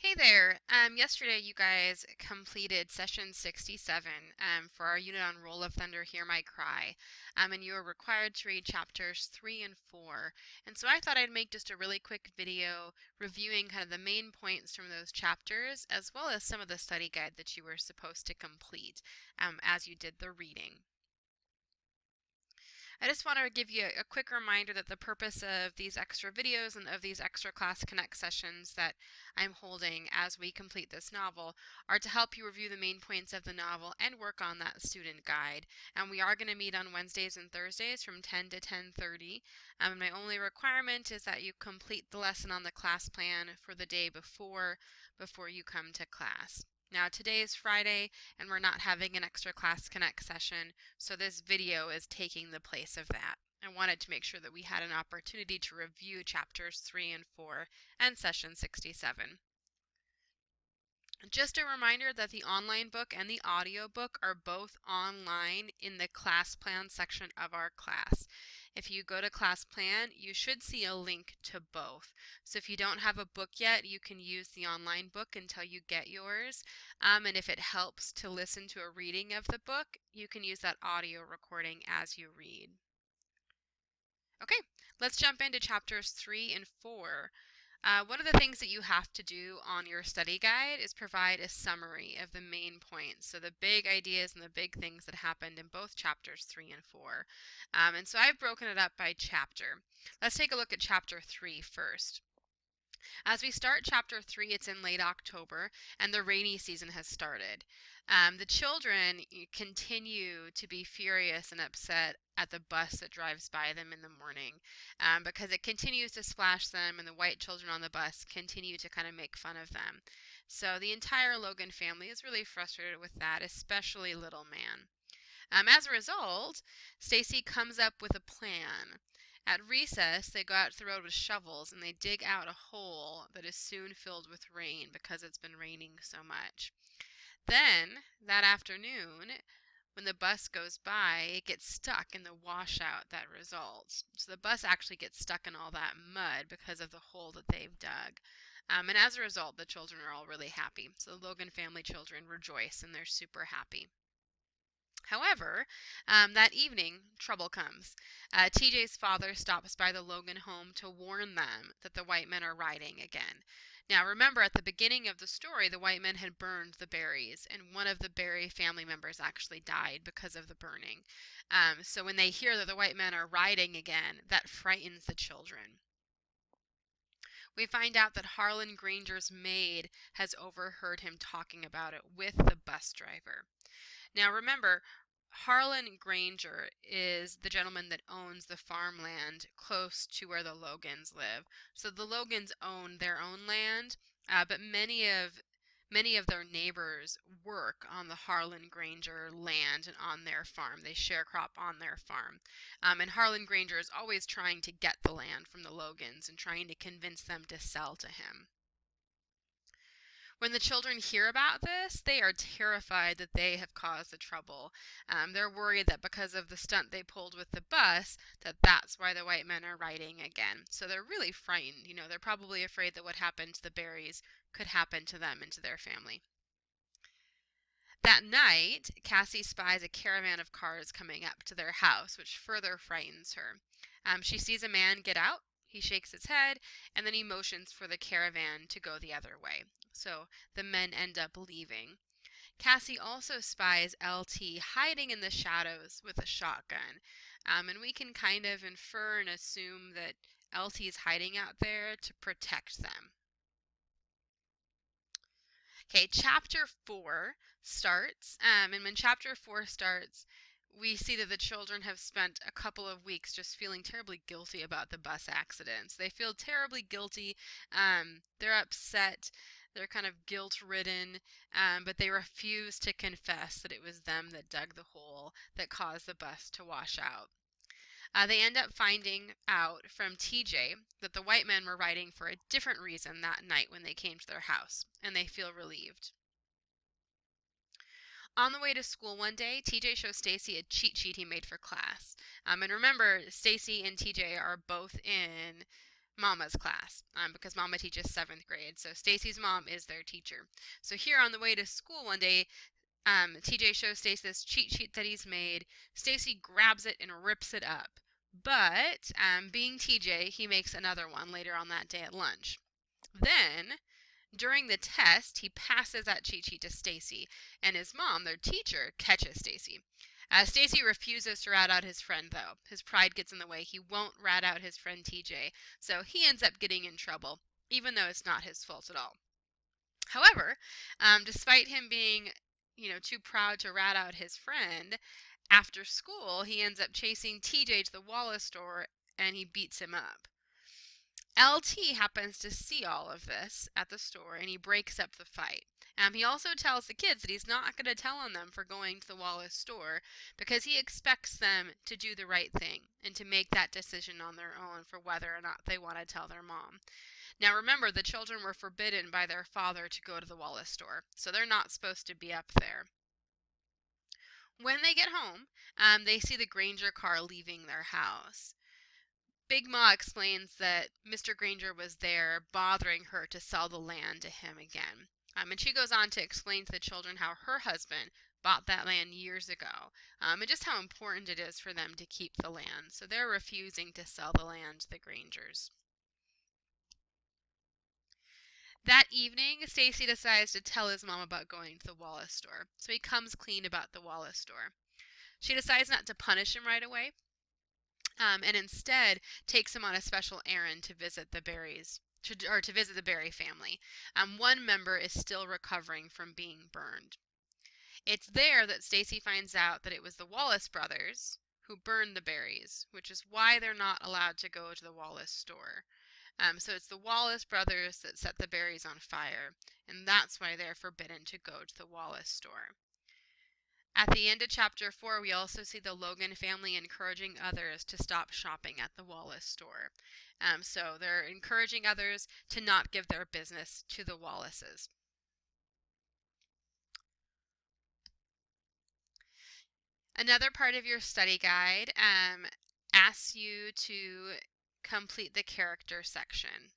Hey there. Yesterday you guys completed session 67 for our unit on Roll of Thunder, Hear My Cry. And you were required to read chapters 3 and 4. And so I thought I'd make just a really quick video reviewing kind of the main points from those chapters, as well as some of the study guide that you were supposed to complete as you did the reading. I just want to give you a quick reminder that the purpose of these extra videos and of these extra Class Connect sessions that I'm holding as we complete this novel are to help you review the main points of the novel and work on that student guide. And we are going to meet on Wednesdays and Thursdays from 10 to 10:30. My only requirement is that you complete the lesson on the class plan for the day before you come to class. Now today is Friday and we're not having an extra Class Connect session, so this video is taking the place of that. I wanted to make sure that we had an opportunity to review chapters 3 and 4 and session 67. Just a reminder that the online book and the audio book are both online in the class plan section of our class. If you go to class plan, you should see a link to both. So if you don't have a book yet, you can use the online book until you get yours. And if it helps to listen to a reading of the book, you can use that audio recording as you read. Okay, let's jump into chapters 3 and 4. One of the things that you have to do on your study guide is provide a summary of the main points, so the big ideas and the big things that happened in both chapters 3 and 4. And so I've broken it up by chapter. Let's take a look at chapter 3 first. As we start chapter 3, it's in late October, and the rainy season has started. The children continue to be furious and upset at the bus that drives by them in the morning because it continues to splash them, and the white children on the bus continue to kind of make fun of them. So the entire Logan family is really frustrated with that, especially little man. As a result, Stacy comes up with a plan. At recess, they go out to the road with shovels and they dig out a hole that is soon filled with rain because it's been raining so much. Then, that afternoon, when the bus goes by, it gets stuck in the washout that results. So the bus actually gets stuck in all that mud because of the hole that they've dug. And as a result, the children are all really happy. So the Logan family children rejoice and they're super happy. However, that evening, trouble comes. TJ's father stops by the Logan home to warn them that the white men are riding again. Now, remember, at the beginning of the story, the white men had burned the Berries, and one of the Berry family members actually died because of the burning. So when they hear that the white men are riding again, that frightens the children. We find out that Harlan Granger's maid has overheard him talking about it with the bus driver. Now remember, Harlan Granger is the gentleman that owns the farmland close to where the Logans live. So the Logans own their own land, but many of their neighbors work on the Harlan Granger land and on their farm. They sharecrop on their farm. And Harlan Granger is always trying to get the land from the Logans and trying to convince them to sell to him. When the children hear about this, they are terrified that they have caused the trouble. They're worried that because of the stunt they pulled with the bus, that's why the white men are riding again. So they're really frightened. You know, they're probably afraid that what happened to the Berries could happen to them and to their family. That night, Cassie spies a caravan of cars coming up to their house, which further frightens her. She sees a man get out, he shakes his head, and then he motions for the caravan to go the other way. So the men end up leaving. Cassie also spies LT hiding in the shadows with a shotgun. And we can kind of infer and assume that LT is hiding out there to protect them. Okay, chapter 4 starts, and when chapter 4 starts, we see that the children have spent a couple of weeks just feeling terribly guilty about the bus accidents. They feel terribly guilty. They're upset. They're kind of guilt-ridden, but they refuse to confess that it was them that dug the hole that caused the bus to wash out. They end up finding out from TJ that the white men were riding for a different reason that night when they came to their house, and they feel relieved. On the way to school one day, TJ shows Stacy a cheat sheet he made for class. And remember, Stacy and TJ are both in Mama's class, because Mama teaches 7th grade. So Stacy's mom is their teacher. So here on the way to school one day, TJ shows Stacy this cheat sheet that he's made. Stacy grabs it and rips it up. But being TJ, he makes another one later on that day at lunch. Then, during the test, he passes that cheat sheet to Stacy, and his mom, their teacher, catches Stacy. Stacy refuses to rat out his friend, though. His pride gets in the way. He won't rat out his friend TJ, so he ends up getting in trouble, even though it's not his fault at all. However, despite him being, too proud to rat out his friend, after school he ends up chasing TJ to the Wallace store and he beats him up. LT happens to see all of this at the store and he breaks up the fight. He also tells the kids that he's not going to tell on them for going to the Wallace store because he expects them to do the right thing and to make that decision on their own for whether or not they want to tell their mom. Now remember, the children were forbidden by their father to go to the Wallace store, so they're not supposed to be up there. When they get home, they see the Granger car leaving their house. Big Ma explains that Mr. Granger was there bothering her to sell the land to him again. And she goes on to explain to the children how her husband bought that land years ago, and just how important it is for them to keep the land. So they're refusing to sell the land to the Grangers. That evening, Stacy decides to tell his mom about going to the Wallace store. So he comes clean about the Wallace store. She decides not to punish him right away, and instead takes him on a special errand to visit the Berries, to visit the Berry family. One member is still recovering from being burned. It's there that Stacy finds out that it was the Wallace brothers who burned the berries, which is why they're not allowed to go to the Wallace store. So it's the Wallace brothers that set the berries on fire, and that's why they're forbidden to go to the Wallace store. At the end of chapter 4, we also see the Logan family encouraging others to stop shopping at the Wallace store. So they're encouraging others to not give their business to the Wallaces. Another part of your study guide asks you to complete the character section.